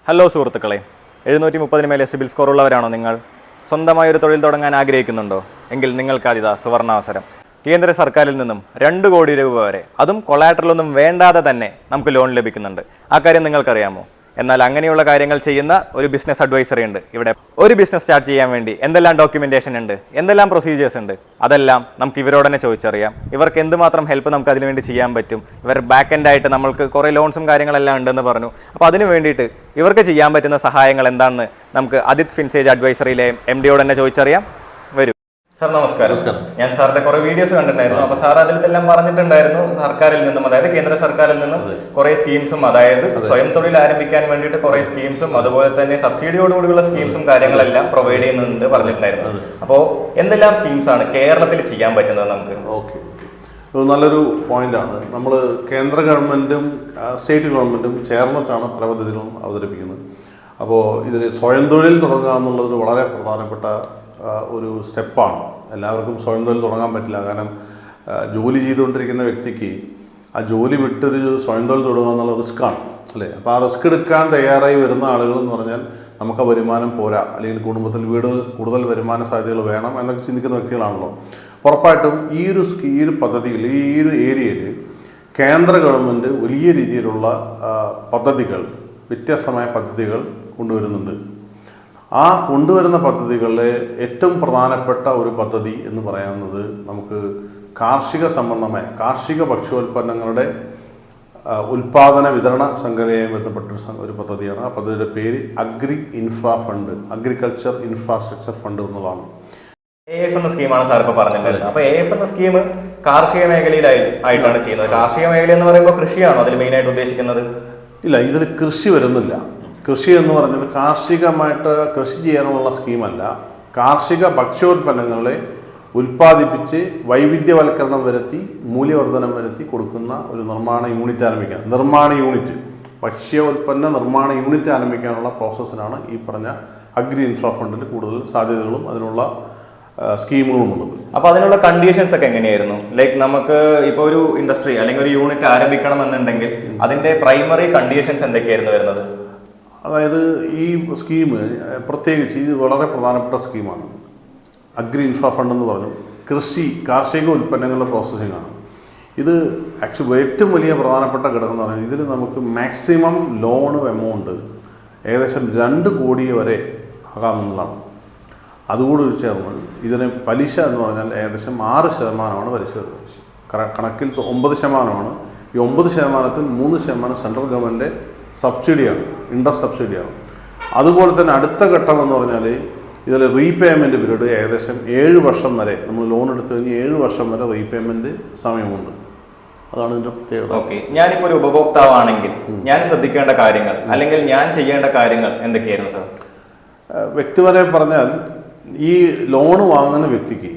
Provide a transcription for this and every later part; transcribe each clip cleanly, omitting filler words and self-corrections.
Hello സുഹൃത്തുക്കളെ, 730 മേലെ CIBIL score ഉള്ളവരാണോ നിങ്ങൾ? സ്വന്തമായൊരു തൊഴിൽ തുടങ്ങാൻ ആഗ്രഹിക്കുന്നുണ്ടോ? എങ്കിൽ നിങ്ങൾക്കാതിതാ സുവർണാവസരം. കേന്ദ്ര സർക്കാരിൽ നിന്നും 2 കോടി രൂപ വരെ, അതും കൊളാറ്ററലൊന്നും വേണ്ടാതെ തന്നെ നമുക്ക് ലോൺ ലഭിക്കുന്നുണ്ട്. ആ കാര്യം നിങ്ങൾക്കറിയാമോ? എന്നാൽ അങ്ങനെയുള്ള കാര്യങ്ങൾ ചെയ്യുന്ന ഒരു ബിസിനസ് അഡ്വൈസറി ഉണ്ട് ഇവിടെ. ഒരു ബിസിനസ് സ്റ്റാർട്ട് ചെയ്യാൻ വേണ്ടി എന്തെല്ലാം ഡോക്യുമെന്റേഷൻ ഉണ്ട്, എന്തെല്ലാം പ്രൊസീജിയേഴ്സ് ഉണ്ട്, അതെല്ലാം നമുക്ക് ഇവരോട് തന്നെ ചോദിച്ചറിയാം. ഇവർക്ക് എന്തുമാത്രം ഹെൽപ്പ് നമുക്ക് അതിനുവേണ്ടി ചെയ്യാൻ പറ്റും. ഇവർ ബാക്ക് എൻഡ് ആയിട്ട് നമ്മൾക്ക് കുറേ ലോൺസും കാര്യങ്ങളെല്ലാം ഉണ്ടെന്ന് പറഞ്ഞു. അപ്പോൾ അതിന് വേണ്ടിയിട്ട് ഇവർക്ക് ചെയ്യാൻ പറ്റുന്ന സഹായങ്ങൾ എന്താണെന്ന് നമുക്ക് അദിത് ഫിൻസേജ് അഡ്വൈസറിയിലെ MD-യോട് തന്നെ ചോദിച്ചറിയാം. വരൂ സാർ. നമസ്കാരം. ഞാൻ സാറിന്റെ കുറെ വീഡിയോസ് കണ്ടിട്ടുണ്ടായിരുന്നു. അപ്പൊ സാർ അതിലെല്ലാം പറഞ്ഞിട്ടുണ്ടായിരുന്നു സർക്കാരിൽ നിന്നും, അതായത് കേന്ദ്ര സർക്കാരിൽ നിന്നും കുറെ സ്കീംസും, അതായത് സ്വയം തൊഴിൽ ആരംഭിക്കാൻ വേണ്ടിയിട്ട് കുറെ സ്കീംസും, അതുപോലെ തന്നെ സബ്സിഡിയോടുകൂടിയുള്ള സ്കീംസും കാര്യങ്ങളെല്ലാം പ്രൊവൈഡ് ചെയ്യുന്നുണ്ട് പറഞ്ഞിട്ടുണ്ടായിരുന്നു. അപ്പോൾ എന്തെല്ലാം സ്കീംസ് ആണ് കേരളത്തിൽ ചെയ്യാൻ പറ്റുന്നത് നമുക്ക്? ഓക്കെ, നല്ലൊരു പോയിന്റാണ്. നമ്മൾ കേന്ദ്ര ഗവൺമെന്റും സ്റ്റേറ്റ് ഗവൺമെന്റും ചേർന്നിട്ടാണ് പല പദ്ധതികളും അവതരിപ്പിക്കുന്നത്. അപ്പോൾ ഇതിൽ സ്വയം തൊഴിൽ തുടങ്ങുക എന്നുള്ളത് വളരെ പ്രധാനപ്പെട്ട ഒരു സ്റ്റെപ്പാണ്. എല്ലാവർക്കും സ്വയം തൊഴിൽ തുടങ്ങാൻ പറ്റില്ല. കാരണം ജോലി ചെയ്തുകൊണ്ടിരിക്കുന്ന വ്യക്തിക്ക് ആ ജോലി വിട്ടൊരു സ്വയം തൊഴിൽ തുടങ്ങുക എന്നുള്ള റിസ്ക്കാണ്, അല്ലേ? അപ്പോൾ ആ റിസ്ക് എടുക്കാൻ തയ്യാറായി വരുന്ന ആളുകൾ എന്ന് പറഞ്ഞാൽ നമുക്ക് ആ വരുമാനം പോരാ, അല്ലെങ്കിൽ കുടുംബത്തിൽ കൂടുതൽ വരുമാന സാധ്യതകൾ വേണം എന്നൊക്കെ ചിന്തിക്കുന്ന വ്യക്തികളാണല്ലോ. ഉറപ്പായിട്ടും ഈ ഒരു പദ്ധതിയിൽ, ഈ ഒരു ഏരിയയിൽ കേന്ദ്ര ഗവൺമെൻറ് വലിയ രീതിയിലുള്ള പദ്ധതികൾ, വ്യത്യസ്തമായ പദ്ധതികൾ കൊണ്ടുവരുന്നുണ്ട്. ആ കൊണ്ടുവരുന്ന പദ്ധതികളിലെ ഏറ്റവും പ്രധാനപ്പെട്ട ഒരു പദ്ധതി എന്ന് പറയുന്നത് നമുക്ക് കാർഷിക സംബന്ധമായ കാർഷിക ഭക്ഷ്യോൽപ്പന്നങ്ങളുടെ ഉൽപാദന വിതരണ ശൃംഖലയുമായി ബന്ധപ്പെട്ട ഒരു പദ്ധതിയാണ്. ആ പദ്ധതിയുടെ പേര് അഗ്രികൾച്ചർ ഇൻഫ്രാസ്ട്രക്ചർ ഫണ്ട് എന്നുള്ളതാണ്. AF എന്ന സ്കീമാണ് സാർ ഇപ്പോൾ പറഞ്ഞിട്ടുണ്ടായിരുന്നത്. അപ്പോൾ AF എന്ന സ്കീം കാർഷിക മേഖലയിലായിട്ടാണ് ചെയ്യുന്നത്. കാർഷിക മേഖല എന്ന് പറയുമ്പോൾ കൃഷിയാണോ അതിൽ മെയിനായിട്ട് ഉദ്ദേശിക്കുന്നത്? ഇല്ല, ഇതിൽ കൃഷി വരുന്നില്ല. കൃഷി എന്ന് പറഞ്ഞത് കാർഷികമായിട്ട് കൃഷി ചെയ്യാനുള്ള സ്കീമല്ല. കാർഷിക ഭക്ഷ്യോൽപ്പന്നങ്ങളെ ഉൽപ്പാദിപ്പിച്ച് വൈവിധ്യവൽക്കരണം വരുത്തി മൂല്യവർദ്ധനം വരുത്തി കൊടുക്കുന്ന ഒരു നിർമ്മാണ യൂണിറ്റ് ആരംഭിക്കാൻ, ഭക്ഷ്യോൽപ്പന്ന നിർമ്മാണ യൂണിറ്റ് ആരംഭിക്കാനുള്ള പ്രോസസ്സിനാണ് ഈ പറഞ്ഞ അഗ്രി ഇൻഫ്രാ ഫണ്ടിൽ കൂടുതൽ സാധ്യതകളും അതിനുള്ള സ്കീമുകളും ഉള്ളത്. അപ്പോൾ അതിനുള്ള കണ്ടീഷൻസ് ഒക്കെ എങ്ങനെയായിരുന്നു? ലൈക്ക് നമുക്ക് ഇപ്പോൾ ഒരു ഇൻഡസ്ട്രി അല്ലെങ്കിൽ ഒരു യൂണിറ്റ് ആരംഭിക്കണം എന്നുണ്ടെങ്കിൽ അതിൻ്റെ പ്രൈമറി കണ്ടീഷൻസ് എന്തൊക്കെയായിരുന്നു വരുന്നത്? അതായത് ഈ സ്കീം പ്രത്യേകിച്ച് ഇത് വളരെ പ്രധാനപ്പെട്ട സ്കീമാണ്. അഗ്രി ഇൻഫ്രാ ഫണ്ട് എന്ന് പറഞ്ഞു കാർഷിക ഉൽപ്പന്നങ്ങളുടെ പ്രോസസ്സിംഗ് ആണ്. ഇത് ആക്ച്വലി ഏറ്റവും വലിയ പ്രധാനപ്പെട്ട ഘടകം എന്ന് പറയുന്നത് ഇതിൽ നമുക്ക് മാക്സിമം ലോൺ എമൗണ്ട് ഏകദേശം 2 കോടി വരെ ആകാമെന്നുള്ളതാണ്. അതുകൂടി ചേർന്ന് ഇതിന് പലിശ എന്ന് പറഞ്ഞാൽ ഏകദേശം 6% പലിശ വരുന്നത്. കണക്കിൽ 9%. ഈ 9%-ത്തിൽ 3% സെൻട്രൽ ഗവൺമെൻറ് സബ്സിഡിയാണ്, ഇൻട്രസ്റ്റ് സബ്സിഡിയാണ്. അതുപോലെ തന്നെ അടുത്ത ഘട്ടം എന്ന് പറഞ്ഞാൽ ഇതിൽ റീപേയ്മെൻറ്റ് പീരീഡ് ഏകദേശം 7 വർഷം വരെ, നമ്മൾ ലോൺ എടുത്തു കഴിഞ്ഞ് 7 വർഷം വരെ റീപേയ്മെൻറ്റ് സമയമുണ്ട്. അതാണ് ഇതിൻ്റെ പ്രത്യേകത. ഓക്കെ, ഞാനിപ്പോൾ ഒരു ഉപഭോക്താവാണെങ്കിൽ ഞാൻ ശ്രദ്ധിക്കേണ്ട കാര്യങ്ങൾ അല്ലെങ്കിൽ ഞാൻ ചെയ്യേണ്ട കാര്യങ്ങൾ എന്തൊക്കെയായിരുന്നു സാർ? വ്യക്തിപരമായി പറഞ്ഞാൽ ഈ ലോൺ വാങ്ങുന്ന വ്യക്തിക്ക്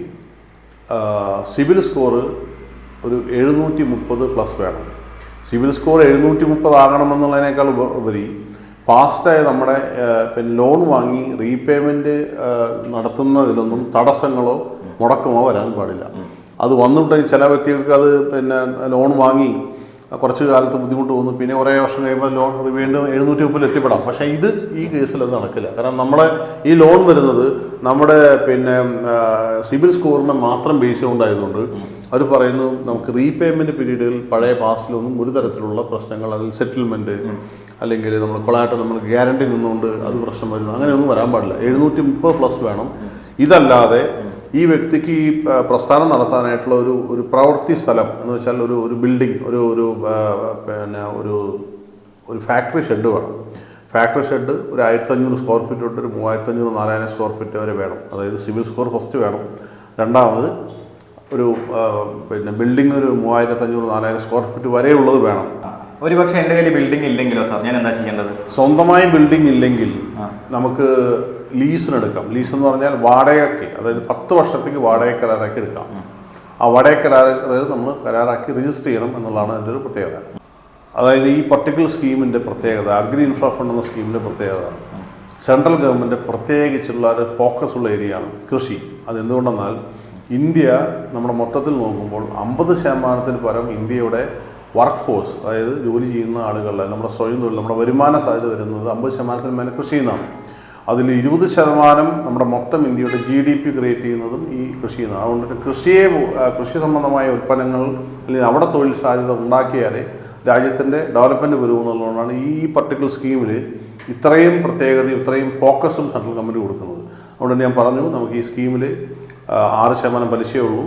സിബിൽ സ്കോർ ഒരു 730+ വേണം. സിബിൽ സ്കോർ 730 ആകണമെന്നുള്ളതിനേക്കാൾ ഉപരി ഫാസ്റ്റായ നമ്മുടെ ലോൺ വാങ്ങി റീപേയ്മെൻറ്റ് നടത്തുന്നതിലൊന്നും തടസ്സങ്ങളോ മുടക്കമോ വരാൻ പാടില്ല. അത് വന്നിട്ടുണ്ടെങ്കിൽ ചില വ്യക്തികൾക്ക് അത് ലോൺ വാങ്ങി കുറച്ച് കാലത്ത് ബുദ്ധിമുട്ട് തോന്നും, പിന്നെ കുറേ വർഷം കഴിയുമ്പോൾ ലോൺ വീണ്ടും 730 എത്തിപ്പെടാം. പക്ഷേ ഈ കേസിൽ അത് നടക്കില്ല. കാരണം നമ്മുടെ ഈ ലോൺ വരുന്നത് നമ്മുടെ സിബിൽ സ്കോറിനെ മാത്രം ബേസ് ചെയ്തുകൊണ്ടായതുകൊണ്ട് അവർ പറയുന്നു നമുക്ക് റീപേയ്മെൻറ്റ് പീരീഡിൽ പഴയ പാസ്റ്റിലൊന്നും ഒരു തരത്തിലുള്ള പ്രശ്നങ്ങൾ, അതിൽ സെറ്റിൽമെൻറ്റ് അല്ലെങ്കിൽ നമ്മൾ കൊളാറ്ററൽ നമ്മൾ ഗ്യാരണ്ടി നിന്നുകൊണ്ട് അത് പ്രശ്നം വരുന്നു, അങ്ങനെയൊന്നും വരാൻ പാടില്ല. 730+ വേണം. ഇതല്ലാതെ ഈ വ്യക്തിക്ക് ഈ പ്രസ്ഥാനം നടത്താനായിട്ടുള്ള ഒരു പ്രവൃത്തി സ്ഥലം എന്ന് വെച്ചാൽ ഒരു ബിൽഡിംഗ്, ഒരു ഫാക്ടറി ഷെഡ് വേണം. ഫാക്ടറി ഷെഡ് ഒരു 1500 സ്ക്വയർ ഫീറ്റ് തൊട്ട് ഒരു 3500-4000 സ്ക്വയർ ഫീറ്റ് വരെ വേണം. അതായത് സിവിൽ സ്കോർ ഫസ്റ്റ് വേണം. രണ്ടാമത് ഒരു ബിൽഡിംഗ് ഒരു 3500-4000 സ്ക്വയർ ഫീറ്റ് വരെയുള്ളത് വേണം. ഒരുപക്ഷെ എൻ്റെ കയ്യിൽ ബിൽഡിംഗ് ഇല്ലെങ്കിലോ സാർ, ഞാൻ എന്താ ചെയ്യേണ്ടത്? സ്വന്തമായി ബിൽഡിംഗ് ഇല്ലെങ്കിൽ നമുക്ക് ലീസിനെടുക്കാം. ലീസ് എന്ന് പറഞ്ഞാൽ വാടകയ്ക്ക്, അതായത് 10 വർഷത്തേക്ക് വാടക കരാറാക്കി എടുക്കാം. ആ വാടക കരാറ് നമ്മൾ കരാറാക്കി രജിസ്റ്റർ ചെയ്യണം എന്നുള്ളതാണ് അതിൻ്റെ ഒരു പ്രത്യേകത. അതായത് ഈ പർട്ടിക്കുലർ സ്കീമിൻ്റെ പ്രത്യേകത, അഗ്രി ഇൻഫ്രാ ഫണ്ട് എന്ന സ്കീമിൻ്റെ പ്രത്യേകത, സെൻട്രൽ ഗവൺമെൻറ് പ്രത്യേകിച്ചുള്ള ഒരു ഫോക്കസ് ഉള്ള ഏരിയയാണ് കൃഷി. അതെന്തുകൊണ്ടെന്നാൽ ഇന്ത്യ നമ്മുടെ മൊത്തത്തിൽ നോക്കുമ്പോൾ 50% പരം ഇന്ത്യയുടെ വർക്ക് ഫോഴ്സ്, അതായത് ജോലി ചെയ്യുന്ന ആളുകളുടെ നമ്മുടെ സ്വയം തൊഴിൽ, നമ്മുടെ വരുമാന സാധ്യത വരുന്നത് 50% മേലെ കൃഷിയിൽ നിന്നാണ്. അതിൽ 20% നമ്മുടെ മൊത്തം ഇന്ത്യയുടെ GDP ക്രിയേറ്റ് ചെയ്യുന്നതും ഈ കൃഷിയിൽ നിന്നാണ്. അതുകൊണ്ട് കൃഷി സംബന്ധമായ ഉൽപ്പന്നങ്ങൾ അല്ലെങ്കിൽ അവിടെ തൊഴിൽ സാധ്യത ഉണ്ടാക്കിയാലേ രാജ്യത്തിൻ്റെ ഡെവലപ്മെൻറ്റ് വരുമെന്നുള്ളതുകൊണ്ടാണ് ഈ പർട്ടിക്കുലർ സ്കീമിൽ ഇത്രയും പ്രത്യേകതയും ഇത്രയും ഫോക്കസും സെൻട്രൽ ഗവൺമെൻറ് കൊടുക്കുന്നത്. അതുകൊണ്ട് ഞാൻ പറഞ്ഞു, നമുക്ക് ഈ സ്കീമിൽ 6% പലിശയേ ഉള്ളൂ,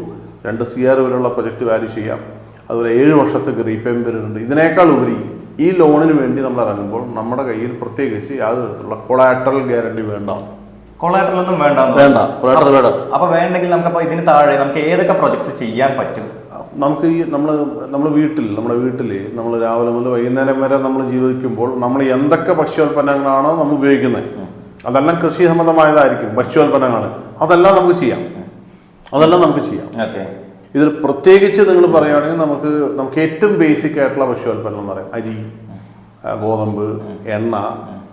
2 CR വരെയുള്ള പ്രൊജക്റ്റ് വാല്യൂ ചെയ്യാം, അതുപോലെ 7 വർഷത്തേക്ക് റീപേയ്മെൻറ്റ് വരുന്നുണ്ട്. ഇതിനേക്കാൾ ഉപരി ഈ ലോണിന് വേണ്ടി നമ്മൾ ഇറങ്ങുമ്പോൾ നമ്മുടെ കയ്യിൽ പ്രത്യേകിച്ച് യാതൊരു തരത്തിലുള്ള കൊളാറ്ററൽ ഗ്യാരണ്ടി വേണ്ട. കൊളാറ്ററൽ ഒന്നും വേണ്ട. കൊളാറ്ററൽ വേണ്ട. അപ്പോൾ വേണ്ടെങ്കിൽ നമുക്കപ്പോൾ ഇതിന് താഴെ നമുക്ക് ഏതൊക്കെ പ്രൊജക്ട്സ് ചെയ്യാൻ പറ്റും? നമുക്ക് ഈ നമ്മുടെ വീട്ടിൽ നമ്മൾ രാവിലെ മുതൽ വൈകുന്നേരം വരെ നമ്മൾ ജീവിക്കുമ്പോൾ നമ്മൾ എന്തൊക്കെ ഭക്ഷ്യോൽപ്പന്നങ്ങളാണോ നമ്മൾ ഉപയോഗിക്കുന്നത്, അതെല്ലാം കൃഷി സംബന്ധമായതായിരിക്കും. ഭക്ഷ്യോൽപ്പന്നങ്ങൾ അതെല്ലാം നമുക്ക് ചെയ്യാം. ഇതിൽ പ്രത്യേകിച്ച് നിങ്ങൾ പറയുകയാണെങ്കിൽ നമുക്ക് ഏറ്റവും ബേസിക് ആയിട്ടുള്ള ഭക്ഷ്യോൽപ്പന്നം എന്ന് പറയും അരി, ഗോതമ്പ്, എണ്ണ,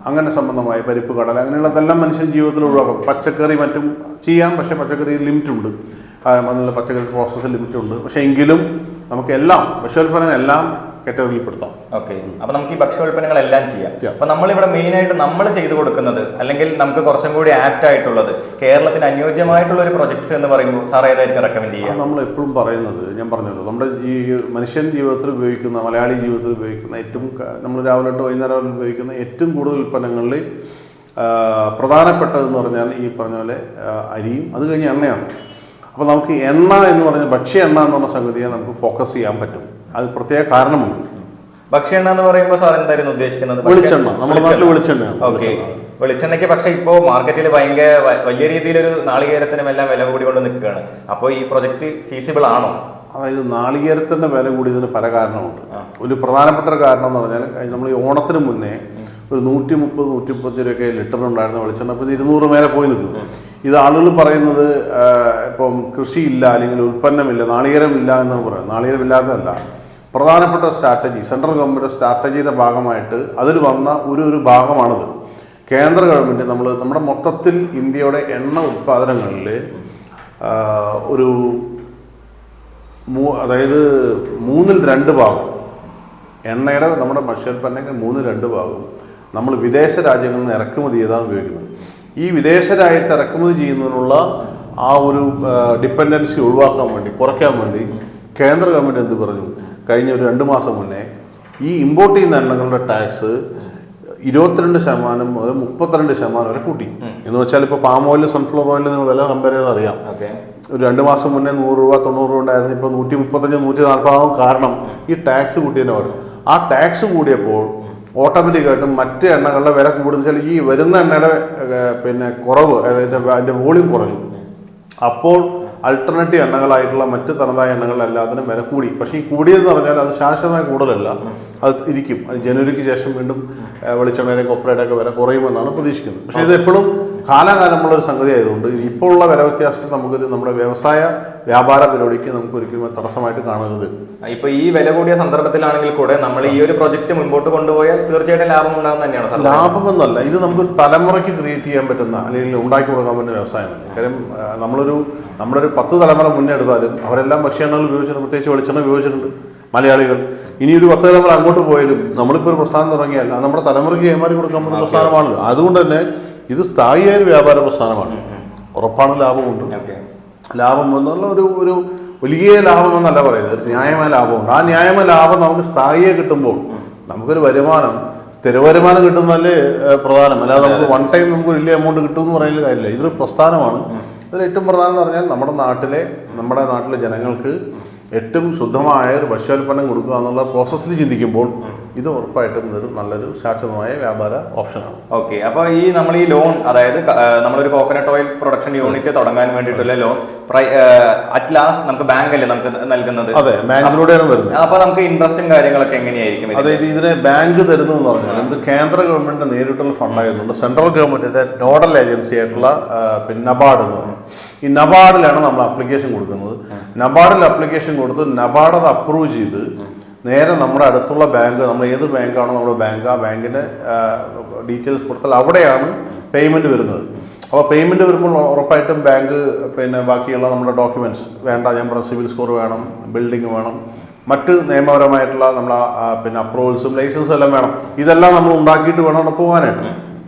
അങ്ങനെ സംബന്ധമായ പരിപ്പ്, കടല, അങ്ങനെയുള്ളതെല്ലാം മനുഷ്യൻ ജീവിതത്തിൽ ഒഴിവാക്കും. പച്ചക്കറി മറ്റും ചെയ്യാം, പക്ഷേ പച്ചക്കറി ലിമിറ്റുണ്ട്, അതിനുള്ള പച്ചക്കറി പ്രോസസ്സ് ലിമിറ്റുണ്ട്. പക്ഷേ എങ്കിലും നമുക്ക് ഭക്ഷ്യോൽപ്പന്നങ്ങൾ എല്ലാം കാറ്റഗറിയിൽപ്പെടുത്താം. ഓക്കെ, അപ്പോൾ നമുക്ക് ഈ ഭക്ഷ്യോൽപ്പന്നങ്ങളെല്ലാം ചെയ്യാം. അപ്പോൾ നമ്മളിവിടെ മെയിനായിട്ട് നമ്മൾ ചെയ്തു കൊടുക്കുന്നത്, അല്ലെങ്കിൽ നമുക്ക് കുറച്ചും കൂടി ആപ്റ്റ് ആയിട്ടുള്ളത്, കേരളത്തിന് അനുയോജ്യമായിട്ടുള്ള ഒരു പ്രൊജക്ട്സ് എന്ന് പറയുമ്പോൾ സാർ ഏതായിരിക്കും റെക്കമെൻഡ് ചെയ്യുക? നമ്മൾ എപ്പോഴും പറയുന്നത്, ഞാൻ പറഞ്ഞല്ലോ, നമ്മുടെ ഈ മനുഷ്യൻ ജീവിതത്തിൽ ഉപയോഗിക്കുന്ന, മലയാളി ജീവിതത്തിൽ ഉപയോഗിക്കുന്ന നമ്മൾ രാവിലെ തൊട്ട് വൈകുന്നേരം വരെ ഉപയോഗിക്കുന്ന ഏറ്റവും കൂടുതൽ ഉൽപ്പന്നങ്ങളിൽ പ്രധാനപ്പെട്ടതെന്ന് പറഞ്ഞാൽ ഈ പറഞ്ഞ പോലെ അരിയും, അത് കഴിഞ്ഞ് എണ്ണയാണ്. അപ്പോൾ നമുക്ക് എണ്ണ എന്ന് പറഞ്ഞാൽ ഭക്ഷ്യ എണ്ണ എന്ന് പറഞ്ഞ സംഗതിയെ നമുക്ക് ഫോക്കസ് ചെയ്യാൻ പറ്റും. അത് പ്രത്യേക കാരണമുണ്ട്. ഭക്ഷ്യ എണ്ണ എന്ന് പറയുമ്പോൾ സാർ എന്തായിരുന്നു ഉദ്ദേശിക്കുന്നത്? വെളിച്ചെണ്ണ, നമ്മുടെ നാട്ടിൽ വെളിച്ചെണ്ണയാണ്. ഓക്കെ, വെളിച്ചെണ്ണയ്ക്ക് പക്ഷേ ഇപ്പോൾ മാർക്കറ്റിൽ ഭയങ്കര വലിയ രീതിയിലൊരു നാളികേരത്തിനും എല്ലാം വില കൂടിക്കൊണ്ട് നിൽക്കുകയാണ്. അപ്പോൾ ഈ പ്രൊജക്ട് ഫീസിബിൾ ആണോ? അതായത് നാളികേരത്തിൻ്റെ വില കൂടിയതിന് പല കാരണമുണ്ട്. ഒരു പ്രധാനപ്പെട്ട ഒരു കാരണം എന്ന് പറഞ്ഞാൽ, നമ്മൾ ഈ ഓണത്തിന് മുന്നേ ഒരു 130-135 രൂപയൊക്കെ ലിറ്ററിനുണ്ടായിരുന്ന വെളിച്ചെണ്ണ ഇപ്പോൾ 200 മേലെ പോയി നിൽക്കുന്നു. ഇത് ആളുകൾ പറയുന്നത് ഇപ്പം കൃഷിയില്ല അല്ലെങ്കിൽ ഉൽപ്പന്നമില്ല, നാളികേരമില്ല എന്നാണ് പറയുന്നത്. നാളികേരമില്ലാത്തതല്ല, പ്രധാനപ്പെട്ട സ്ട്രാറ്റജി, സെൻട്രൽ ഗവൺമെൻറ് സ്ട്രാറ്റജിയുടെ ഭാഗമായിട്ട് അതിൽ വന്ന ഒരു ഭാഗമാണിത്. കേന്ദ്ര ഗവൺമെൻറ് നമ്മുടെ മൊത്തത്തിൽ ഇന്ത്യയുടെ എണ്ണ ഉൽപ്പാദനങ്ങളിൽ അതായത് 2/3 ഭാഗം എണ്ണയുടെ, നമ്മുടെ ഭക്ഷ്യോൽപ്പന്നങ്ങൾ 2/3 ഭാഗം നമ്മൾ വിദേശ രാജ്യങ്ങളിൽ നിന്ന് ഇറക്കുമതി ചെയ്താണ് ഉപയോഗിക്കുന്നത്. ഈ വിദേശ രാജ്യത്ത് ഇറക്കുമതി ചെയ്യുന്നതിനുള്ള ആ ഒരു ഡിപ്പെൻഡൻസി കുറയ്ക്കാൻ വേണ്ടി കേന്ദ്ര ഗവൺമെൻറ് എന്ത് പറഞ്ഞു? കഴിഞ്ഞ ഒരു 2 മാസം മുന്നേ ഈ ഇമ്പോർട്ട് ചെയ്യുന്ന എണ്ണകളുടെ ടാക്സ് 22% മുതൽ 32% വരെ കൂട്ടി. എന്ന് വെച്ചാൽ ഇപ്പോൾ പാം ഓയിൽ, സൺഫ്ലവർ ഓയിൽ നിങ്ങൾ വില കമ്പയർ ചെയ്ത് അറിയാം. ഒരു 2 മാസം മുന്നേ 100 രൂപ 90 രൂപ ഉണ്ടായിരുന്നു, ഇപ്പോൾ 135-140 കാരണം ഈ ടാക്സ് കൂട്ടിയതിൻ്റെ പാട്. ആ ടാക്സ് കൂടിയപ്പോൾ ഓട്ടോമാറ്റിക്കായിട്ടും മറ്റ് എണ്ണകളുടെ വില കൂടുന്ന വെച്ചാൽ ഈ വരുന്ന എണ്ണയുടെ കുറവ്, അതായത് അതിൻ്റെ വോളിയം കുറഞ്ഞു. അപ്പോൾ അൾട്ടർനേറ്റീവ് എണ്ണകളായിട്ടുള്ള മറ്റ് തനതായ എണ്ണകളെല്ലാത്തിനും വില കൂടി. പക്ഷേ ഈ കൂടിയതെന്ന് പറഞ്ഞാൽ അത് ശാശ്വതമായ കൂടുതലല്ല, അത് ഇരിക്കും. ജനുവരിക്ക് ശേഷം വീണ്ടും വെളിച്ചെണ്ണയുടെയും കൊപ്രയുടെയൊക്കെ വില കുറയുമെന്നാണ് പ്രതീക്ഷിക്കുന്നത്. പക്ഷേ ഇത് എപ്പോഴും കാലാകാലമുള്ളൊരു സംഗതി ആയതുകൊണ്ട് ഇപ്പോൾ ഉള്ള വില വ്യത്യാസം നമ്മുടെ വ്യാപാര പരിപാടിക്ക് നമുക്ക് ഒരിക്കലും തടസ്സമായിട്ട് കാണരുത്. ഇപ്പോൾ ഈ വില കൂടിയ സന്ദർഭത്തിലാണെങ്കിൽ കൂടെ നമ്മൾ ഈ ഒരു പ്രൊജക്ട് മുൻപോട്ട് കൊണ്ടുപോയാൽ തീർച്ചയായിട്ടും ലാഭം ഉണ്ടാകുന്ന തന്നെയാണ്. ലാഭമെന്നല്ല, ഇത് നമുക്കൊരു തലമുറയ്ക്ക് ക്രിയേറ്റ് ചെയ്യാൻ പറ്റുന്ന അല്ലെങ്കിൽ ഉണ്ടാക്കി കൊടുക്കാൻ പറ്റുന്ന വ്യവസായമല്ല. കാര്യം നമ്മുടെ ഒരു 10 തലമുറ മുന്നേ എടുത്താലും അവരെല്ലാം ഭക്ഷ്യെണ്ണകൾ ഉപയോഗിച്ചിട്ടുണ്ട്, പ്രത്യേകിച്ച് വെളിച്ചെണ്ണ ഉപയോഗിച്ചിട്ടുണ്ട് മലയാളികൾ. ഇനി ഒരു 10 തലമുറ അങ്ങോട്ട് പോയാലും നമ്മളിപ്പോൾ ഒരു പ്രസ്ഥാനം തുടങ്ങിയാൽ അത് നമ്മുടെ തലമുറയ്ക്ക് കൈമാറി കൊടുക്കാൻ പറ്റുന്ന പ്രസ്ഥാനമാണല്ലോ. അതുകൊണ്ട് തന്നെ ഇത് സ്ഥായിയായ ഒരു വ്യാപാര പ്രസ്ഥാനമാണ്. ഉറപ്പാണ് ലാഭമുണ്ട്. ലാഭം എന്നുള്ള ഒരു വലിയ ലാഭം എന്നല്ല പറയുന്നത്, ഒരു ന്യായമായ ലാഭമുണ്ട്. ആ ന്യായമായ ലാഭം നമുക്ക് സ്ഥായിയെ കിട്ടുമ്പോൾ നമുക്കൊരു വരുമാനം, സ്ഥിര വരുമാനം കിട്ടുന്നതല്ലേ പ്രധാനം. അല്ലാതെ നമുക്ക് വൺ ടൈം നമുക്ക് വലിയ എമൗണ്ട് കിട്ടുമെന്ന് പറയുന്ന കാര്യമില്ല. ഇതൊരു പ്രസ്ഥാനമാണ്. അതിൽ ഏറ്റവും പ്രധാനം എന്ന് പറഞ്ഞാൽ നമ്മുടെ നാട്ടിലെ ജനങ്ങൾക്ക് ഏറ്റവും ശുദ്ധമായ ഒരു ഭക്ഷ്യോൽപ്പന്നം കൊടുക്കുക എന്നുള്ള പ്രോസസ്സിൽ ചിന്തിക്കുമ്പോൾ ഇത് ഉറപ്പായിട്ടും ഇതൊരു നല്ലൊരു ശാശ്വതമായ വ്യാപാര ഓപ്ഷനാണ്. ഓക്കെ, അപ്പോൾ നമ്മൾ ഈ ലോൺ, അതായത് നമ്മളൊരു കോക്കനട്ട് ഓയിൽ പ്രൊഡക്ഷൻ യൂണിറ്റ് തുടങ്ങാൻ വേണ്ടിയിട്ടുള്ള ലോൺ അറ്റ് ലാസ്റ്റ് നമുക്ക് ബാങ്കല്ലേ നമുക്ക് നൽകുന്നത്? അതെ, ബാങ്കിലൂടെയാണ് വരുന്നത്. അപ്പോൾ നമുക്ക് ഇൻട്രസ്റ്റും കാര്യങ്ങളൊക്കെ എങ്ങനെയായിരിക്കും? അതായത് ഇതിനെ ബാങ്ക് തരുന്നു എന്ന് പറഞ്ഞാൽ ഇത് കേന്ദ്ര ഗവൺമെന്റിന്റെ നേരിട്ടുള്ള ഫണ്ടായിരുന്നുണ്ട്. സെൻട്രൽ ഗവൺമെന്റിന്റെ നോഡൽ ഏജൻസി ആയിട്ടുള്ള നബാർഡ് എന്ന് പറഞ്ഞു. ഈ നബാർഡിലാണ് നമ്മൾ അപ്ലിക്കേഷൻ കൊടുക്കുന്നത്. നബാർഡിൽ അപ്ലിക്കേഷൻ കൊടുത്ത് നബാർഡ് അത് അപ്രൂവ് ചെയ്ത് നേരെ നമ്മുടെ അടുത്തുള്ള ബാങ്ക്, നമ്മൾ ഏത് ബാങ്കാണോ നമ്മുടെ ബാങ്ക്, ആ ബാങ്കിൻ്റെ ഡീറ്റെയിൽസ് കൊടുത്താൽ അവിടെയാണ് പേയ്മെൻറ്റ് വരുന്നത്. അപ്പോൾ പേയ്മെൻറ്റ് വരുമ്പോൾ ഉറപ്പായിട്ടും ബാങ്ക് ബാക്കിയുള്ള നമ്മുടെ ഡോക്യുമെൻറ്റ്സ് വേണ്ട, ഞാൻ പറഞ്ഞ സിവിൽ സ്കോർ വേണം, ബിൽഡിംഗ് വേണം, മറ്റ് നിയമപരമായിട്ടുള്ള നമ്മളെ പിന്നെ അപ്രൂവൽസും ലൈസൻസും എല്ലാം വേണം. ഇതെല്ലാം നമ്മൾ ഉണ്ടാക്കിയിട്ട് വേണം അവിടെ പോകാനായിട്ട്.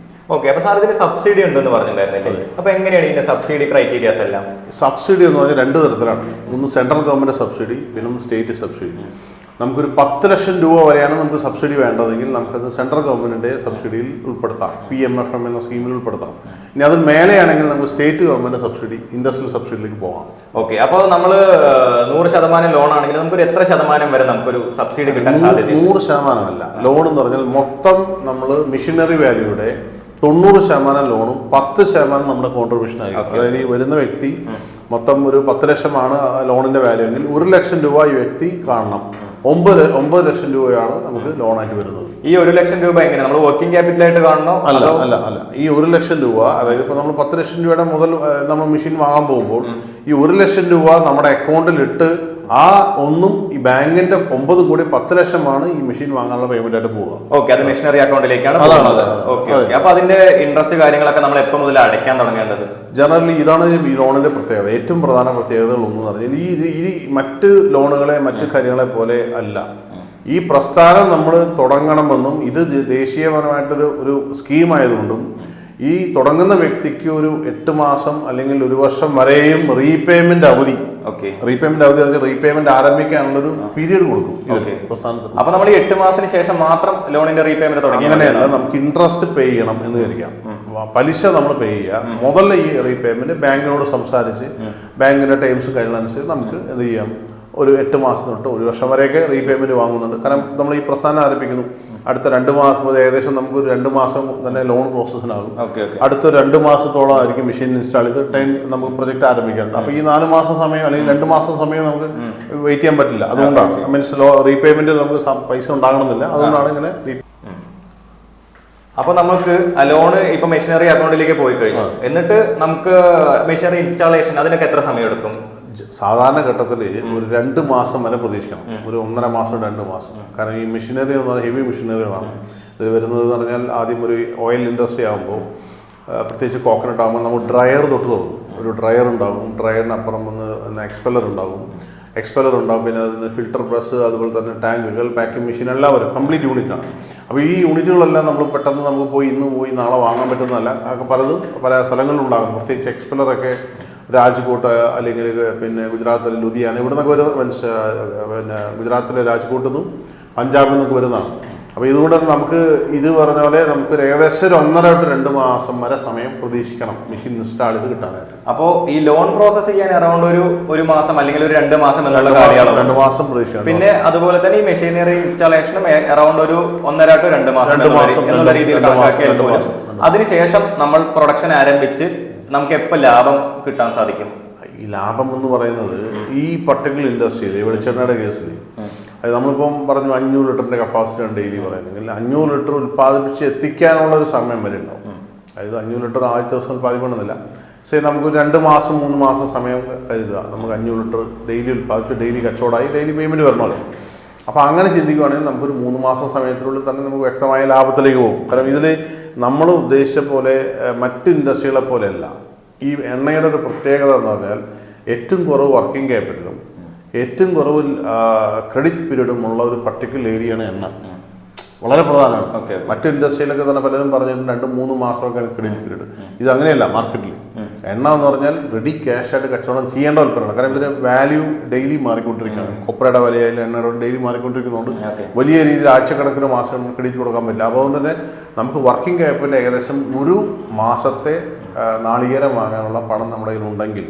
ഓക്കെ, അപ്പൊ സാർ ഇതിന് സബ്സിഡി ഉണ്ടെന്ന് പറഞ്ഞിട്ടുണ്ടായിരുന്നില്ലേ? അപ്പൊ എങ്ങനെയാണ് ഇതിന്റെ സബ്സിഡി ക്രൈറ്റീരിയാസ് എല്ലാം? സബ്സിഡി എന്ന് പറഞ്ഞാൽ 2 തരത്തിലാണ്. ഒന്ന് സെൻട്രൽ ഗവൺമെന്റ് സബ്സിഡി, പിന്നെ ഒന്ന് സ്റ്റേറ്റ് സബ്സിഡി. നമുക്കൊരു 10 ലക്ഷം രൂപ വരെയാണ് നമുക്ക് സബ്സിഡി വേണ്ടതെങ്കിൽ നമുക്കത് സെൻട്രൽ ഗവൺമെന്റിന്റെ സബ്സിഡിയിൽ ഉൾപ്പെടുത്താം, PMFM എന്ന സ്കീമിൽ ഉൾപ്പെടുത്താം. ഇനി അത് മേലെയാണെങ്കിൽ നമുക്ക് സ്റ്റേറ്റ് ഗവൺമെന്റ് സബ്സിഡി, ഇൻഡസ്ട്രിയൽ സബ്സിഡിയിലേക്ക് പോകാം. ഓക്കെ, അപ്പോൾ നമ്മൾ 100% ലോൺ ആണെങ്കിൽ നമുക്കൊരു എത്ര ശതമാനം വരെ നമുക്കൊരു സബ്സിഡി കിട്ടാൻ സാധ്യത? 100% ലോൺ എന്ന് പറഞ്ഞാൽ മൊത്തം നമ്മൾ മെഷീനറി വാല്യൂയുടെ 90% ലോണും 10% നമ്മുടെ കോൺട്രിബ്യൂഷൻ ആയിരിക്കും. അതായത് ഈ വരുന്ന വ്യക്തി മൊത്തം ഒരു 10 ലക്ഷമാണ് ലോണിന്റെ വാല്യൂ എങ്കിൽ 1 ലക്ഷം രൂപ ഈ വ്യക്തി കാണണം. 9 ലക്ഷം രൂപയാണ് നമുക്ക് ലോണായിട്ട് വരുന്നത്. ഈ 1 ലക്ഷം രൂപ എങ്ങനെ നമ്മൾ വർക്കിംഗ് ക്യാപിറ്റൽ ആയിട്ട് കാണണോ? അല്ല. ഈ 1 ലക്ഷം രൂപ, അതായത് ഇപ്പൊ നമ്മൾ 10 ലക്ഷം രൂപയുടെ മുതൽ നമ്മൾ മെഷീൻ വാങ്ങാൻ പോകുമ്പോൾ ഈ 1 ലക്ഷം രൂപ നമ്മുടെ അക്കൗണ്ടിൽ ഇട്ട് ആ ഒന്നും ഈ ബാങ്കിന്റെ 9 കൂടി 10 ലക്ഷമാണ് ഈ മെഷീൻ വാങ്ങാനുള്ള പേയ്മെന്റ് ആയിട്ട് പോവുക. ഓക്കെ, അത് മെഷീനറി അക്കൗണ്ടിലേക്കാണ്. അപ്പൊ അതിന്റെ ഇൻട്രസ്റ്റ് കാര്യങ്ങളൊക്കെ നമ്മൾ എപ്പോൾ മുതൽ അടയ്ക്കാൻ തുടങ്ങേണ്ടത്? ജനറലി ഇതാണ് ഈ ലോണിന്റെ പ്രത്യേകത. ഏറ്റവും പ്രധാന പ്രത്യേകതകൾ ഒന്ന് പറഞ്ഞാൽ ഈ മറ്റ് ലോണുകളെ മറ്റു കാര്യങ്ങളെ പോലെ അല്ല. ഈ പ്രസ്ഥാനം നമ്മൾ തുടങ്ങണമെന്നും ഇത് ദേശീയപരമായിട്ടൊരു ഒരു സ്കീം ആയതുകൊണ്ടും ഈ തുടങ്ങുന്ന വ്യക്തിക്ക് ഒരു 8 മാസം അല്ലെങ്കിൽ 1 വർഷം വരെയും റീപേയ്മെന്റ് അവധി റീപേയ്മെന്റ് ആരംഭിക്കാനുള്ളൊരു പീരീഡ് കൊടുക്കും പ്രസ്ഥാനത്തിന്. അപ്പൊ നമ്മൾ 8 മാസത്തിന് ശേഷം മാത്രം ലോണിന്റെ റീപേയ്മെന്റ് തുടങ്ങി? അങ്ങനെയല്ല, നമുക്ക് ഇൻട്രസ്റ്റ് പേ ചെയ്യണം എന്ന് വിചാരിക്കാം. പലിശ നമ്മൾ പേ ചെയ്യുക. മുതൽ ഈ റീപേയ്മെന്റ് ബാങ്കിനോട് സംസാരിച്ച് ബാങ്കിന്റെ ടൈംസും കാര്യങ്ങളനുസരിച്ച് നമുക്ക് എന്ത് ചെയ്യാം, ഒരു 8 മാസം തൊട്ട് 1 വർഷം വരെയൊക്കെ റീപേയ്മെന്റ് വാങ്ങുന്നുണ്ട്. കാരണം നമ്മൾ ഈ പ്രസ്ഥാനം ആരംഭിക്കുന്നു, അടുത്ത 2 മാസം ഏകദേശം നമുക്ക് ഒരു 2 മാസം തന്നെ ലോൺ പ്രോസസ്സിനാകും. അടുത്ത 2 മാസത്തോളം ആയിരിക്കും മെഷീൻ ഇൻസ്റ്റാൾ ചെയ്ത് നമുക്ക് പ്രൊജക്ട് ആരംഭിക്കാറുണ്ട്. അപ്പോൾ ഈ 4 മാസം സമയം അല്ലെങ്കിൽ 2 മാസം സമയം നമുക്ക് വെയിറ്റ് ചെയ്യാൻ പറ്റില്ല. അതുകൊണ്ടാണ് മീൻസ് റീപേയ്മെന്റ് നമുക്ക് പൈസ ഉണ്ടാകണമെന്നില്ല. അതുകൊണ്ടാണ് ഇങ്ങനെ. അപ്പൊ നമുക്ക് ലോണ് ഇപ്പൊ മെഷീനറി അക്കൗണ്ടിലേക്ക് പോയി കഴിഞ്ഞു, എന്നിട്ട് നമുക്ക് മെഷീനറി ഇൻസ്റ്റാളേഷൻ അതിനൊക്കെ എത്ര സമയം എടുക്കും? സാധാരണ ഘട്ടത്തിൽ ഒരു 2 മാസം വരെ പ്രതീക്ഷിക്കണം. ഒരു 1.5 മാസം 2 മാസം. കാരണം ഈ മെഷീനറി എന്ന് പറഞ്ഞാൽ ഹെവി മെഷീനറികളാണ് ഇത് വരുന്നത്. എന്ന് പറഞ്ഞാൽ ആദ്യം ഒരു ഓയിൽ ഇൻഡസ്ട്രി ആകുമ്പോൾ, പ്രത്യേകിച്ച് കോക്കനട്ട് ആകുമ്പോൾ നമ്മൾ ഡ്രയർ തൊട്ട് തുടങ്ങും. ഒരു ഡ്രയർ ഉണ്ടാകും, ഡ്രയറിനപ്പുറം എക്സ്പെല്ലർ ഉണ്ടാകും, പിന്നെ അതിന് ഫിൽട്ടർ പ്രസ്, അതുപോലെ തന്നെ ടാങ്കുകൾ, പാക്കിംഗ് മെഷീൻ എല്ലാം വരും. കംപ്ലീറ്റ് യൂണിറ്റാണ്. അപ്പോൾ ഈ യൂണിറ്റുകളെല്ലാം നമ്മൾ പെട്ടെന്ന് നമുക്ക് ഇന്ന് പോയി നാളെ വാങ്ങാൻ പറ്റുന്നതല്ല. പലതും പല സ്ഥലങ്ങളിലുണ്ടാകും. പ്രത്യേകിച്ച് എക്സ്പെല്ലറൊക്കെ രാജ്കോട്ട് അല്ലെങ്കിൽ പിന്നെ ഗുജറാത്തിലെ ലുധിയാന ഇവിടെ നിന്നൊക്കെ പിന്നെ ഗുജറാത്തിലെ രാജ്കോട്ടിൽ നിന്നും പഞ്ചാബിൽ നിന്നൊക്കെ വരുന്നതാണ്. അപ്പോൾ ഇതുകൊണ്ട് തന്നെ നമുക്ക് ഇത് പറഞ്ഞ പോലെ നമുക്ക് ഏകദേശം 1.5 to 2 മാസം വരെ സമയം പ്രതീക്ഷിക്കണം മെഷീൻ ഇൻസ്റ്റാൾ ചെയ്ത് കിട്ടാനായിട്ട്. അപ്പോൾ ഈ ലോൺ പ്രോസസ് ചെയ്യാൻ അറൗണ്ട് ഒരു മാസം അല്ലെങ്കിൽ ഒരു 2 മാസം എന്നുള്ള കാര്യമാണ്. 2 മാസം പ്രതീക്ഷിക്കണം. പിന്നെ അതുപോലെ തന്നെ ഈ മെഷീനറി ഇൻസ്റ്റാളേഷനും അറൗണ്ട് ഒരു 1.5 to 2 മാസം എന്നുള്ള രീതിയിൽ കണക്കാക്കിയാൽ പോലും അതിനുശേഷം നമ്മൾ പ്രൊഡക്ഷൻ ആരംഭിച്ച് നമുക്ക് എപ്പോൾ ലാഭം കിട്ടാൻ സാധിക്കും? ഈ ലാഭം എന്ന് പറയുന്നത് ഈ പർട്ടിക്കുലർ ഇൻഡസ്ട്രിയിൽ വെളിച്ചെണ്ണയുടെ കേസിൽ അത് നമ്മളിപ്പം പറഞ്ഞു 500 ലിറ്ററിൻ്റെ കപ്പാസിറ്റിയാണ് ഡെയിലി പറയുന്നതെങ്കിൽ 500 ലിറ്റർ ഉൽപ്പാദിപ്പിച്ച് എത്തിക്കാനുള്ള ഒരു സമയം വരെ ഉണ്ടാവും. അതായത് 500 ലിറ്റർ ആദ്യത്തെ ദിവസം ഉൽപ്പാദിപ്പിക്കണമെന്നില്ല. നമുക്കൊരു 2 മാസം 3 മാസം സമയം കരുതുക. നമുക്ക് 500 ലിറ്റർ ഡെയിലി ഉൽപ്പാദിപ്പിച്ച് ഡെയിലി കച്ചവടമായി ഡെയിലി പേയ്മെൻറ്റ് വരണമല്ലോ. അപ്പോൾ അങ്ങനെ ചിന്തിക്കുകയാണെങ്കിൽ നമുക്കൊരു 3 മാസം സമയത്തിനുള്ളിൽ തന്നെ നമുക്ക് വ്യക്തമായ ലാഭത്തിലേക്ക് പോകും. കാരണം ഇതിൽ നമ്മൾ ഉദ്ദേശിച്ച പോലെ മറ്റ് ഇൻഡസ്ട്രികളെ പോലെയല്ല. ഈ എണ്ണയുടെ ഒരു പ്രത്യേകത എന്ന് പറഞ്ഞാൽ ഏറ്റവും കുറവ് വർക്കിംഗ് ക്യാപിറ്റലും ഏറ്റവും കുറവ് ക്രെഡിറ്റ് പീരീഡും ഉള്ള ഒരു പർട്ടിക്കുലർ ഏരിയയാണ് എണ്ണ. വളരെ പ്രധാനമാണ്. മറ്റു ഇൻഡസ്ട്രിയിലൊക്കെ തന്നെ പലരും പറഞ്ഞിട്ടുണ്ട് 2-3 മാസമൊക്കെയാണ് ക്രെഡിറ്റ് പീരീഡ്. ഇത് അങ്ങനെയല്ല. മാർക്കറ്റിൽ എണ്ണ എന്ന് പറഞ്ഞാൽ റെഡി ക്യാഷായിട്ട് കച്ചവടം ചെയ്യേണ്ട ഉൽപ്പന്നമാണ്. കാരണം ഇതിന്റെ വാല്യൂ ഡെയിലി മാറിക്കൊണ്ടിരിക്കുകയാണ്. കൊപ്രയുടെ വിലയായാലും എണ്ണയുടെ ഡെയിലി മാറിക്കൊണ്ടിരിക്കുന്നതുകൊണ്ട് വലിയ രീതിയിൽ ആഴ്ചക്കണക്കിന് മാസം ക്രെഡിറ്റ് കൊടുക്കാൻ പറ്റില്ല. അപ്പോൾ അതുകൊണ്ട് തന്നെ നമുക്ക് വർക്കിംഗ് ക്യാപിറ്റൽ ഏകദേശം 1 മാസത്തെ നാളികേരം വാങ്ങാനുള്ള പണം നമ്മുടെ കയ്യിലുണ്ടെങ്കിൽ,